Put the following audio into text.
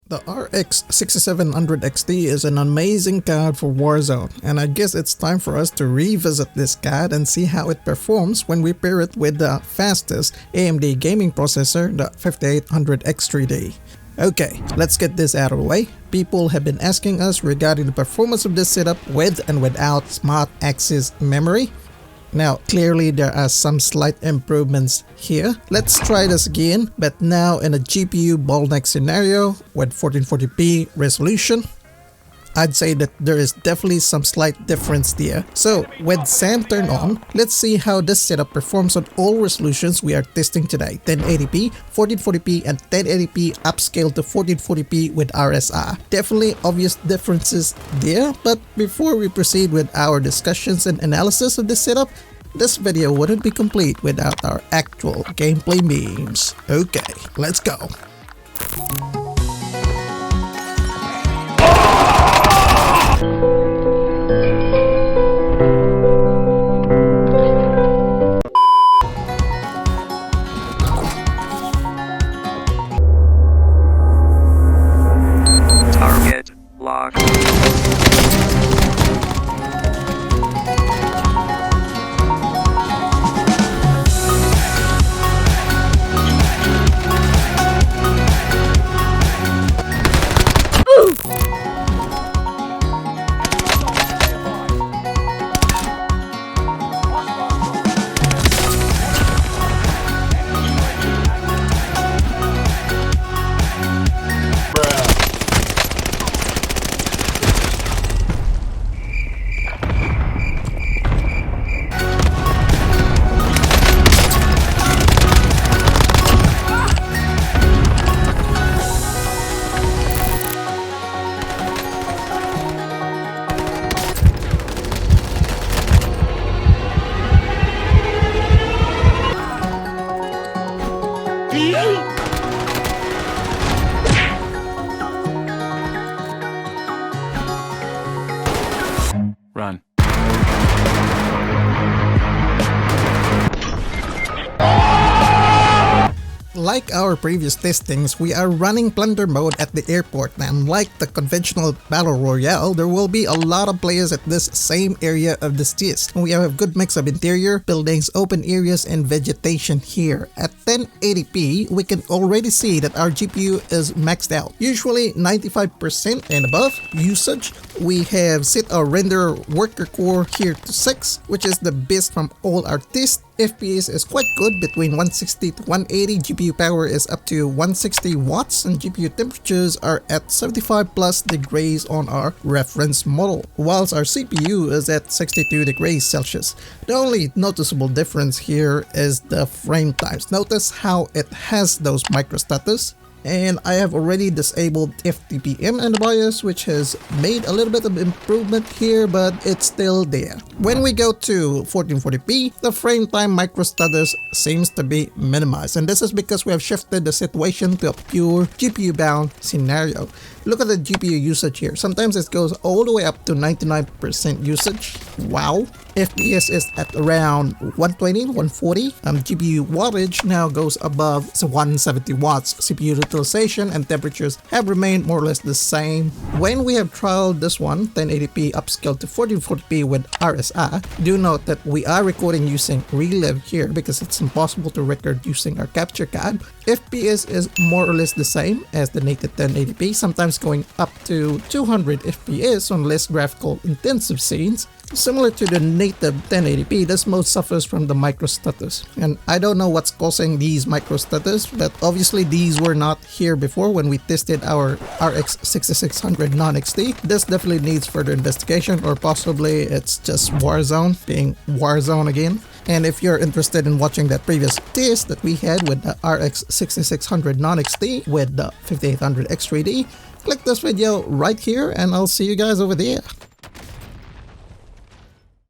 The RX 6700 XT is an amazing card for Warzone, and I guess it's time for us to revisit this card and see how it performs when we pair it with the fastest AMD gaming processor, the 5800X3D. Okay, let's get this out of the way. People have been asking us regarding the performance of this setup with and without Smart Access memory. Now, clearly there are some slight improvements here. Let's try this again, but now in a GPU bottleneck scenario with 1440p resolution. I'd say that there is definitely some slight difference there. So with SAM turned on, let's see how this setup performs on all resolutions we are testing today: 1080p, 1440p, and 1080p upscaled to 1440p with RSR. Definitely obvious differences there, but before we proceed with our discussions and analysis of this setup, this video wouldn't be complete without our actual gameplay memes. Okay, let's go. Target locked. Run. Like our previous testings, we are running plunder mode at the airport, and like the conventional battle royale, there will be a lot of players at this same area of the test. We have a good mix of interior, buildings, open areas, and vegetation here. At 1080p, we can already see that our GPU is maxed out. Usually 95% and above usage. We have set our render worker core here to 6, which is the best from all our tests. FPS is quite good, between 160 to 180, GPU power is up to 160 watts, and GPU temperatures are at 75 plus degrees on our reference model, whilst our CPU is at 62 degrees Celsius. The only noticeable difference here is the frame times. Notice how it has those microstatus. And I have already disabled FTPM in the BIOS, which has made a little bit of improvement here, but it's still there. When we go to 1440p, the frame time microstatus seems to be minimized, and this is because we have shifted the situation to a pure GPU bound scenario. Look at the GPU usage here. Sometimes it goes all the way up to 99% usage. Wow. FPS is at around 120, 140. GPU wattage now goes above 170 watts. CPU utilization and temperatures have remained more or less the same. When we have trialed this one, 1080p upscaled to 1440p with RSR, do note that we are recording using Relive here because it's impossible to record using our capture card. FPS is more or less the same as the native 1080p, sometimes going up to 200 FPS on less graphical intensive scenes. Similar to the native 1080p, this mode suffers from the microstatus, and I don't know what's causing these microstatus, but obviously these were not here before when we tested our RX 6600 non-XT. This definitely needs further investigation, or possibly it's just Warzone being Warzone again. And if you're interested in watching that previous test that we had with the RX 6600 non-XT with the 5800X3D, click this video right here and I'll see you guys over there.